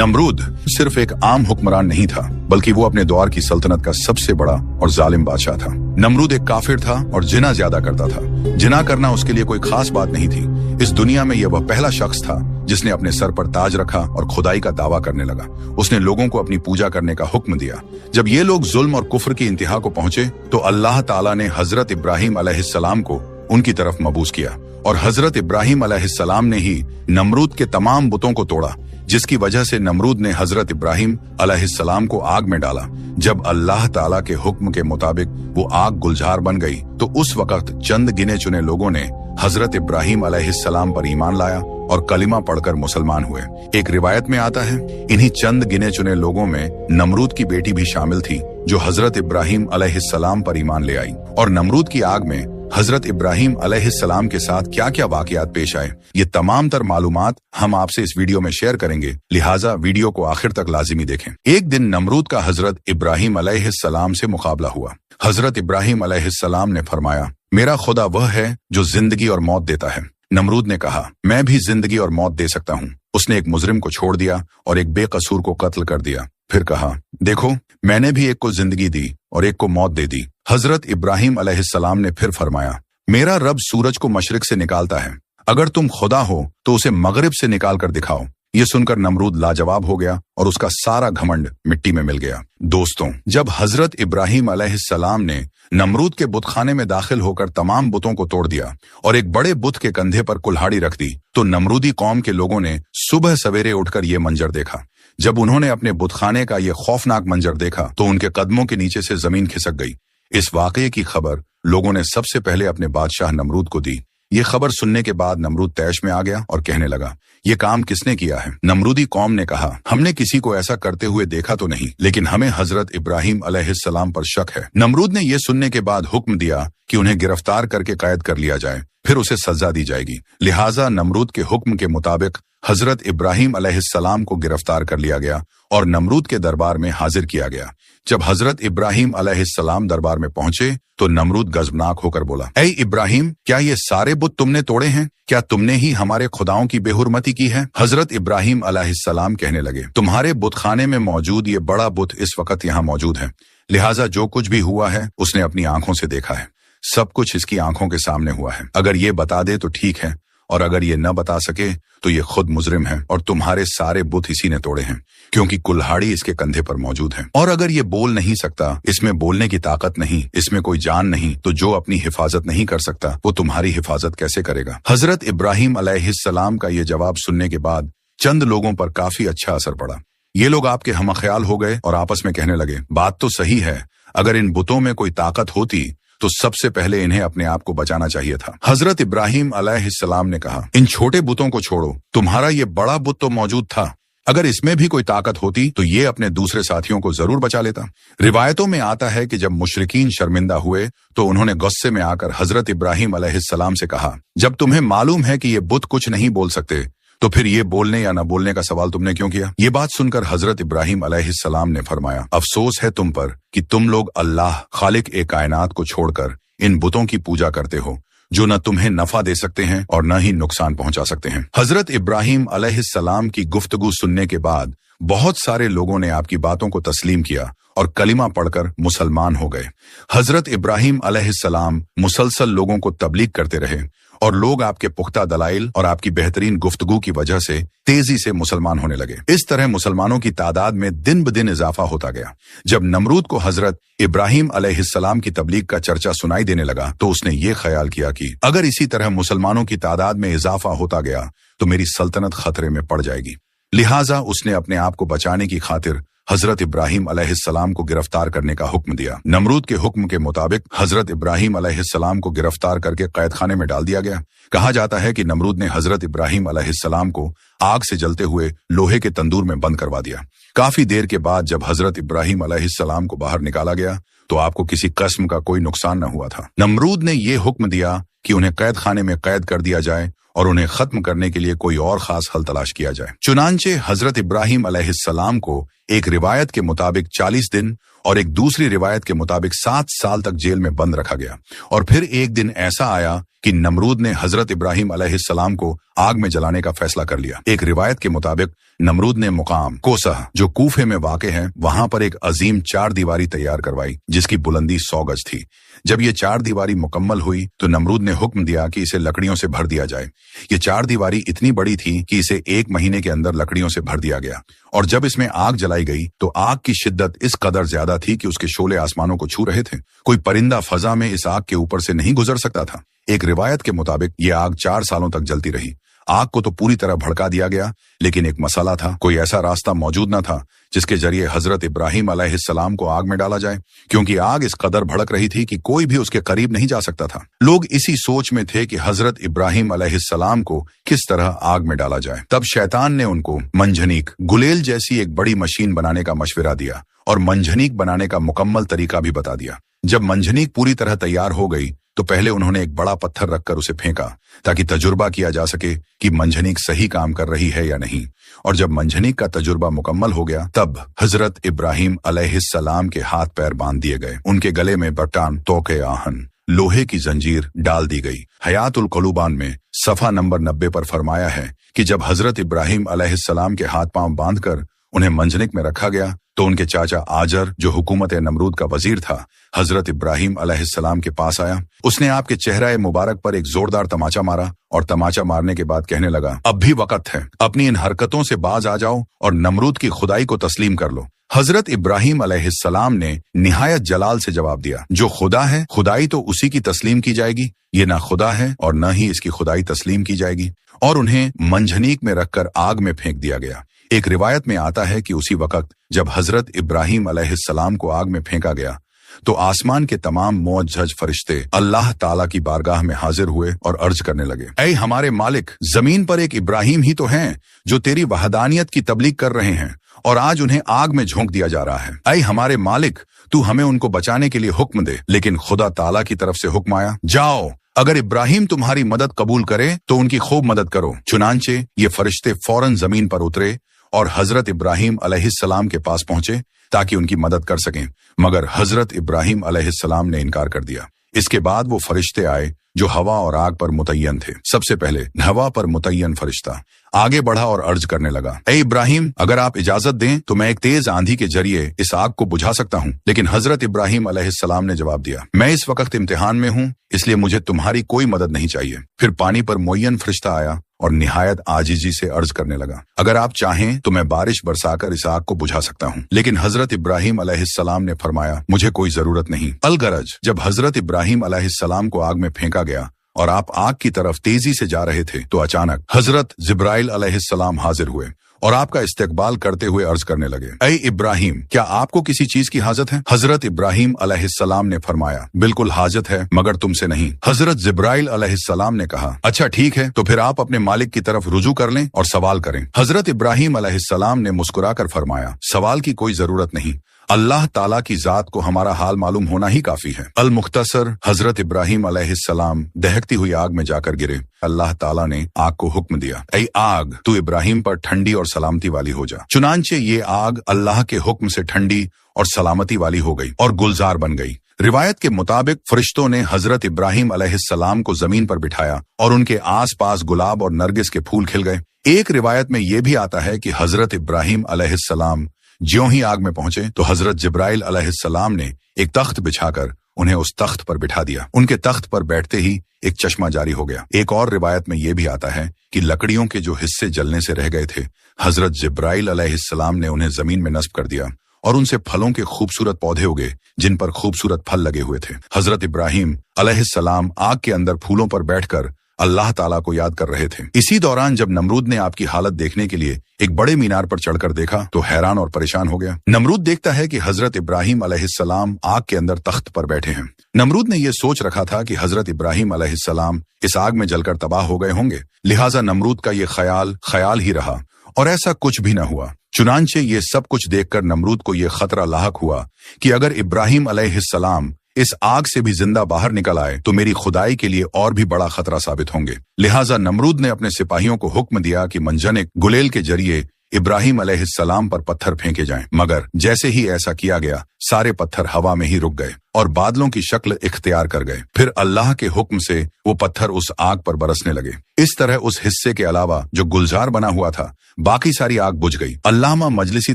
नमरूद सिर्फ एक आम हुक्मरान नहीं था, बल्कि वो अपने दौर की सल्तनत का सबसे बड़ा और जालिम बादशाह था। नमरूद एक काफिर था और जिना ज्यादा करता था। जिना करना उसके लिए कोई खास बात नहीं थी। इस दुनिया में यह वह पहला शख्स था जिसने अपने सर पर ताज रखा और खुदाई का दावा करने लगा। उसने लोगों को अपनी पूजा करने का हुक्म दिया। जब ये लोग जुल्म और कुफ्र की इंतहा को पहुंचे तो अल्लाह ताला ने हजरत इब्राहिम अलैहिस्सलाम को उनकी तरफ मबूस किया और हजरत इब्राहिम अलैहिस्सलाम ने ही नमरूद के तमाम बुतों को तोड़ा, जिसकी वजह से नमरूद ने हजरत इब्राहिम अलैहिस्सलाम को आग में डाला। जब अल्लाह ताला के हुक्म के मुताबिक वो आग गुलजार बन गई तो उस वक्त चंद गिने चुने लोगों ने हजरत इब्राहिम अलैहिस्सलाम पर ईमान लाया और कलिमा पढ़कर मुसलमान हुए। एक रिवायत में आता है, इन्हीं चंद गिने चुने लोगों में नमरूद की बेटी भी शामिल थी, जो हजरत इब्राहिम अलैहिस्सलाम पर ईमान ले आई। और नमरूद की आग में हजरत इब्राहिम अलैहिस्सलाम के साथ क्या क्या वाकयात पेश आए, ये तमाम तर मालूमात हम आपसे इस वीडियो में शेयर करेंगे, लिहाजा वीडियो को आखिर तक लाजिमी देखें। एक दिन नमरूद का हजरत इब्राहिम अलैहिस्सलाम से मुकाबला हुआ। हजरत इब्राहिम अलैहिस्सलाम ने फरमाया, मेरा खुदा वह है जो जिंदगी और मौत देता है। नमरूद ने कहा, मैं भी जिंदगी और मौत दे सकता हूँ। उसने एक मुजरिम को छोड़ दिया और एक बेकसूर को कत्ल कर दिया। फिर कहा, देखो मैंने भी एक को जिंदगी दी और एक को मौत दे दी। हजरत इब्राहिम अलैहिस्सलाम ने फिर फरमाया, मेरा रब सूरज को मशरिक से निकालता है, अगर तुम खुदा हो तो उसे मगरिब से निकाल कर दिखाओ। ये सुनकर नमरूद लाजवाब हो गया और उसका सारा घमंड मिट्टी में मिल गया। दोस्तों, जब हजरत इब्राहिम अलैहिस्सलाम ने नमरूद के बुतखाने में दाखिल होकर तमाम बुतों को तोड़ दिया और एक बड़े बुत के कंधे पर कुल्हाड़ी रख दी, तो नमरूदी कौम के लोगों ने सुबह सवेरे उठकर ये मंजर देखा। जब उन्होंने अपने बुतखाने का ये खौफनाक मंजर देखा तो उनके कदमों के नीचे से जमीन खिसक गई। इस वाकये की खबर लोगों ने सबसे पहले अपने बादशाह नमरूद को दी। ये खबर सुनने के बाद नमरूद तैश में आ गया और कहने लगा, ये काम किसने किया है? नमरूदी कौम ने कहा, हमने किसी को ऐसा करते हुए देखा तो नहीं, लेकिन हमें हजरत इब्राहिम अलैहिस्सलाम पर शक है। नमरूद ने यह सुनने के बाद हुक्म दिया कि उन्हें गिरफ्तार करके कैद कर लिया जाए, फिर उसे सजा दी जाएगी। लिहाजा नमरूद के हुक्म के मुताबिक हजरत इब्राहिम अलैहिस्सलाम को गिरफ्तार कर लिया गया और नमरूद के दरबार में हाजिर किया गया। जब हजरत इब्राहिम अलैहिस्सलाम दरबार में पहुंचे तो नमरूद गजबनाक होकर बोला, ऐ इब्राहिम, क्या ये सारे बुत तुमने तोड़े हैं? क्या तुमने ही हमारे खुदाओं की बेहुरमती की है? हजरत इब्राहिम अलैहिस्सलाम कहने लगे, तुम्हारे बुतखाने में मौजूद ये बड़ा बुत इस वक्त यहाँ मौजूद है, लिहाजा जो कुछ भी हुआ है उसने अपनी आंखों से देखा है। सब कुछ इसकी आंखों के सामने हुआ है। अगर ये बता दे तो ठीक है, और अगर ये न बता सके तो ये खुद मुजरिम है और तुम्हारे सारे बुत इसी ने तोड़े हैं, क्योंकि कुल्हाड़ी इसके कंधे पर मौजूद है। और अगर ये बोल नहीं सकता, इसमें बोलने की ताकत नहीं, इसमें कोई जान नहीं, तो जो अपनी हिफाजत नहीं कर सकता वो तुम्हारी हिफाजत कैसे करेगा? हजरत इब्राहिम अलैहिस्सलाम का ये जवाब सुनने के बाद चंद लोगों पर काफी अच्छा असर पड़ा। ये लोग आपके हमख्याल हो गए और आपस में कहने लगे, बात तो सही है, अगर इन बुतों में कोई ताकत होती तो सबसे पहले इन्हें अपने आप को बचाना चाहिए था। हजरत इब्राहिम अलैहिस्सलाम ने कहा, इन छोटे बुतों को छोड़ो, तुम्हारा ये बड़ा बुत तो मौजूद था, अगर इसमें भी कोई ताकत होती तो ये अपने दूसरे साथियों को जरूर बचा लेता। रिवायतों में आता है कि जब मुशरिकीन शर्मिंदा हुए तो उन्होंने गुस्से में आकर हजरत इब्राहिम अलैहिस्सलाम से कहा, जब तुम्हें मालूम है कि ये बुत कुछ नहीं बोल सकते तो फिर ये बोलने या न बोलने का सवाल तुमने क्यों किया? ये बात सुनकर हजरत इब्राहिम अलैहिस्सलाम ने फरमाया, अफसोस है तुम पर कि तुम लोग अल्लाह खालिक ए कायनात को छोड़कर इन बुतों की पूजा करते हो, जो न तुम्हें नफा दे सकते हैं और न ही नुकसान पहुंचा सकते हैं। हजरत इब्राहिम अलैहिस्सलाम की गुफ्तगू सुनने के बाद बहुत सारे लोगों ने आपकी बातों को तस्लीम किया और कलिमा पढ़कर मुसलमान हो गए। हजरत इब्राहिम अलैहिस्सलाम मुसलसल लोगों को तबलीग करते रहे और लोग आपके पुख्ता दलाइल और आपकी बेहतरीन गुफ्तगू की वजह से तेजी से मुसलमान होने लगे। इस तरह मुसलमानों की तादाद में दिन ब दिन इजाफा होता गया। जब नमरूद को हजरत इब्राहिम अलैहिस्सलाम की तबलीग का चर्चा सुनाई देने लगा तो उसने ये ख्याल किया कि अगर इसी तरह मुसलमानों की तादाद में इजाफा होता गया तो मेरी सल्तनत खतरे में पड़ जाएगी। लिहाजा उसने अपने आप को बचाने की खातिर हजरत इब्राहिम अलैहिस्सलाम को गिरफ्तार करने का हुक्म दिया। नमरूद के हुक्म के मुताबिक हजरत इब्राहिम अलैहिस्सलाम को गिरफ्तार करके कैद खाने में डाल दिया गया। कहा जाता है कि नमरूद ने हजरत इब्राहिम अलैहिस्सलाम को आग से जलते हुए लोहे के तंदूर में बंद करवा दिया। काफी देर के बाद जब हजरत इब्राहिम अलैहिस्सलाम को बाहर निकाला गया तो आपको किसी किस्म का कोई नुकसान न हुआ था। नमरूद ने यह हुक्म दिया कि उन्हें कैद खाने में कैद कर दिया जाए और उन्हें खत्म करने के लिए कोई और खास हल तलाश किया जाए। चुनांचे हजरत इब्राहिम अलैहिस्सलाम को एक रिवायत के मुताबिक 40 दिन और एक दूसरी रिवायत के मुताबिक 7 साल तक जेल में बंद रखा गया। और फिर एक दिन ऐसा आया कि नमरूद ने हजरत इब्राहिम अलैहिस्सलाम को आग में जलाने का फैसला कर लिया। एक रिवायत के मुताबिक नमरूद ने मुकाम कोसह, जो कूफे में वाक़े है, वहां पर एक अजीम 4 दीवारी तैयार करवाई जिसकी बुलंदी 100 गज थी। जब ये 4 दीवारी मुकम्मल हुई तो नमरूद ने हुक्म दिया कि इसे लकड़ियों से भर दिया जाए। ये 4 दीवारी इतनी बड़ी थी कि इसे 1 महीने के अंदर लकड़ियों से भर दिया गया, और जब इसमें आग जलाई गई तो आग की शिद्दत इस कदर ज्यादा थी कि उसके शोले आसमानों को छू रहे थे। कोई परिंदा फजा में इस आग के ऊपर से नहीं गुजर सकता था। एक रिवायत के मुताबिक ये आग 4 सालों तक जलती रही। आग को तो पूरी तरह भड़का दिया गया, लेकिन एक मसला था। कोई ऐसा रास्ता मौजूद न था जिसके जरिए हजरत इब्राहिम अलैहिस्सलाम को आग में डाला जाए, क्योंकि आग इस कदर भड़क रही थी कि कोई भी उसके करीब नहीं जा सकता था। लोग इसी सोच में थे कि हजरत इब्राहिम अलैहिस्सलाम को किस तरह आग में डाला जाए। तब शैतान ने उनको मंजनीक, गुलेल जैसी एक बड़ी मशीन बनाने का मशवरा दिया और मंजनीक बनाने का मुकम्मल तरीका भी बता दिया। जब मंजनीक पूरी तरह तैयार हो गई तो पहले उन्होंने एक बड़ा पत्थर रखकर उसे फेंका ताकि तजुर्बा किया जा सके कि मंजनीक सही काम कर रही है या नहीं। और जब मंजनीक का तजुर्बा मुकम्मल हो गया तब हजरत इब्राहिम अलैहिस्सलाम के हाथ पैर बांध दिए गए। उनके गले में बटान, तोके आहन, लोहे की जंजीर डाल दी गई। हयातुल क़ुलूबान में सफ़ा नंबर 90 पर फरमाया है कि जब हजरत इब्राहिम अलैहिस्सलाम के हाथ पांव बांधकर उन्हें मंजनिक में रखा गया तो उनके चाचा आजर, जो हुकूमत नमरूद का वजीर था, हजरत इब्राहिम अलैहिस्सलाम के पास आया। उसने आपके चेहरा मुबारक पर एक जोरदार तमाचा मारा और तमाचा मारने के बाद कहने लगा, अब भी वक्त है, अपनी इन हरकतों से बाज आ जाओ और नमरूद की खुदाई को तस्लीम कर लो। हजरत इब्राहिम अलैहिस्सलाम ने निहायत जलाल से जवाब दिया, जो खुदा है खुदाई तो उसी की तस्लीम की जाएगी, ये ना खुदा है और न ही इसकी खुदाई तस्लीम की जाएगी। और उन्हें मंजनीक में रखकर आग में फेंक दिया गया। एक रिवायत में आता है कि उसी वक्त जब हजरत इब्राहिम अलैहिस्सलाम को आग में फेंका गया तो आसमान के तमाम मुअज्जज फरिश्ते अल्लाह ताला की बारगाह में हाजिर हुए और अर्ज करने लगे, ऐ हमारे मालिक, जमीन पर एक इब्राहिम ही तो हैं जो तेरी वहदानियत की तबलीग कर रहे हैं और आज उन्हें आग में झोंक दिया जा रहा है। ऐ हमारे मालिक, तू हमें उनको बचाने के लिए हुक्म दे। लेकिन खुदा ताला की तरफ से हुक्म आया, जाओ, अगर इब्राहिम तुम्हारी मदद कबूल करे तो उनकी खूब मदद करो। चुनांचे ये फरिश्ते फौरन जमीन पर उतरे और हजरत इब्राहिम अलैहिस्सलाम के पास पहुंचे ताकि उनकी मदद कर सकें, मगर हजरत इब्राहिम अलैहिस्सलाम ने इनकार कर दिया। इसके बाद वो फरिश्ते आए जो हवा और आग पर मुतय्यन थे। सबसे पहले हवा पर मुतय्यन फरिश्ता आगे बढ़ा और अर्ज करने लगा, ए इब्राहिम, अगर आप इजाजत दें तो मैं एक तेज आंधी के जरिए इस आग को बुझा सकता हूँ। लेकिन हजरत इब्राहिम अलैहिस्सलाम ने जवाब दिया, मैं इस वक्त इम्तिहान में हूँ, इसलिए मुझे तुम्हारी कोई मदद नहीं चाहिए। फिर पानी पर मुय्यन फरिश्ता आया और निहायत आजिजी से अर्ज करने लगा, अगर आप चाहें तो मैं बारिश बरसाकर इस आग को बुझा सकता हूँ। लेकिन हजरत इब्राहिम अलैहिस्सलाम ने फरमाया, मुझे कोई जरूरत नहीं। अलगरज जब हजरत इब्राहिम अलैहिस्सलाम को आग में फेंका गया और आप आग की तरफ तेजी से जा रहे थे तो अचानक हजरत जिब्राइल अलैहिस्सलाम हाजिर हुए और आपका इस्तकबाल करते हुए अर्ज करने लगे, ऐ इब्राहिम, क्या आपको किसी चीज की हाजत है? हजरत इब्राहिम अलैहिस्सलाम ने फरमाया, बिल्कुल हाजत है, मगर तुमसे नहीं। हजरत जिब्राइल अलैहिस्सलाम ने कहा, अच्छा ठीक है, तो फिर आप अपने मालिक की तरफ रुजू कर लें और सवाल करें। हजरत इब्राहिम अलैहिस्सलाम ने मुस्कुराकर फरमाया, सवाल की कोई जरूरत नहीं, अल्लाह ताला की जात को हमारा हाल मालूम होना ही काफी है। अल मुख्तसर हजरत इब्राहिम अलैहिस्सलाम दहकती हुई आग में जाकर गिरे। अल्लाह ताला ने आग को हुक्म दिया, ऐ आग, तू इब्राहिम पर ठंडी और सलामती वाली हो जा। चुनांचे ये आग अल्लाह के हुक्म से ठंडी और सलामती वाली हो गई और गुलजार बन गई। रिवायत के मुताबिक फरिश्तों ने हजरत इब्राहिम अलैहिस्सलाम को जमीन पर बिठाया और उनके आस पास गुलाब और नरगिस के फूल खिल गए। एक रिवायत में यह भी आता है कि हजरत इब्राहिम अलैहिस्सलाम ज्यों ही आग में पहुंचे तो हजरत जिब्राइल अलैहिस्सलाम ने एक तख्त बिछाकर उन्हें उस तख्त पर बिठा दिया। उनके तख्त पर बैठते ही एक चश्मा जारी हो गया। एक और रिवायत में यह भी आता है कि लकड़ियों के जो हिस्से जलने से रह गए थे, हजरत जिब्राइल अलैहिस्सलाम ने उन्हें जमीन में नस्ब कर दिया और उनसे फलों के खूबसूरत पौधे उगे जिन पर खूबसूरत फल लगे हुए थे। हजरत इब्राहिम अलैहिस्सलाम आग के अंदर फूलों पर बैठकर अल्लाह ताला को याद कर रहे थे। इसी दौरान जब नमरूद ने आपकी हालत देखने के लिए एक बड़े मीनार पर चढ़कर देखा तो हैरान और परेशान हो गया। नमरूद देखता है कि हजरत इब्राहिम अलैहिस्सलाम आग के अंदर तख्त पर बैठे हैं। नमरूद ने यह सोच रखा था कि हजरत इब्राहिम अलैहिस्सलाम इस आग में जलकर तबाह हो गए होंगे, लिहाजा नमरूद का ये ख्याल ही रहा और ऐसा कुछ भी न हुआ। चुनांचे ये सब कुछ देखकर नमरूद को यह खतरा लाहक हुआ कि अगर इब्राहिम अलैहिस्सलाम इस आग से भी जिंदा बाहर निकल आए तो मेरी खुदाई के लिए और भी बड़ा खतरा साबित होंगे। लिहाजा नमरूद ने अपने सिपाहियों को हुक्म दिया कि मंजनिक गुलेल के जरिए इब्राहिम अलैहिस्सलाम पर पत्थर फेंके जाएं, मगर जैसे ही ऐसा किया गया सारे पत्थर हवा में ही रुक गए और बादलों की शक्ल इख्तियार कर गए। फिर अल्लाह के हुक्म से वो पत्थर उस आग पर बरसने लगे। इस तरह उस हिस्से के अलावा जो गुलजार बना हुआ था बाकी सारी आग बुझ गई। अल्लामा मजलिसी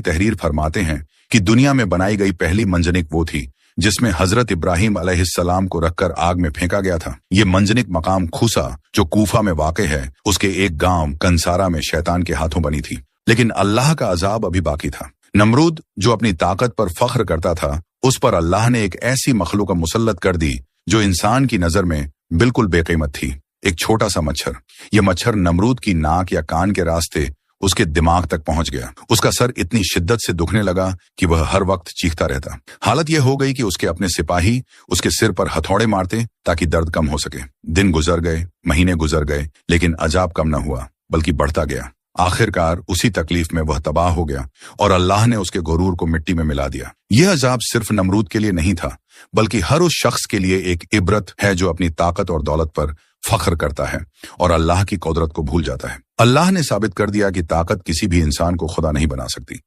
तहरीर फरमाते हैं कि दुनिया में बनाई गई पहली मंजनिक वो थी जिसमें हजरत इब्राहिम अलैहिस्सलाम को रखकर आग में फेंका गया था। ये मंजनिक मकाम खुसा जो कूफा में वाक़ है, उसके एक गांव कंसारा में शैतान के हाथों बनी थी। लेकिन अल्लाह का अजाब अभी बाकी था। नमरूद जो अपनी ताकत पर फख्र करता था, उस पर अल्लाह ने एक ऐसी मखलूक मुसल्लत कर दी जो इंसान की नजर में बिल्कुल बेकीमत थी। एक छोटा सा मच्छर। यह मच्छर नमरूद की नाक या कान के रास्ते उसके दिमाग तक पहुंच गया। उसका सर इतनी शिद्दत से दुखने लगा कि वह हर वक्त चीखता रहता। हालत यह हो गई कि उसके अपने सिपाही उसके सिर पर हथौड़े मारते ताकि दर्द कम हो सके। दिन गुजर गए, महीने गुजर गए, लेकिन अजाब कम न हुआ बल्कि बढ़ता गया। आखिरकार उसी तकलीफ में वह तबाह हो गया और अल्लाह ने उसके गुरूर को मिट्टी में मिला दिया। यह अजाब सिर्फ नमरूद के लिए नहीं था, बल्कि हर उस शख्स के लिए एक इबरत है जो अपनी ताकत और दौलत पर फख्र करता है और अल्लाह की कुदरत को भूल जाता है। अल्लाह ने साबित कर दिया कि ताकत किसी भी इंसान को खुदा नहीं बना सकती।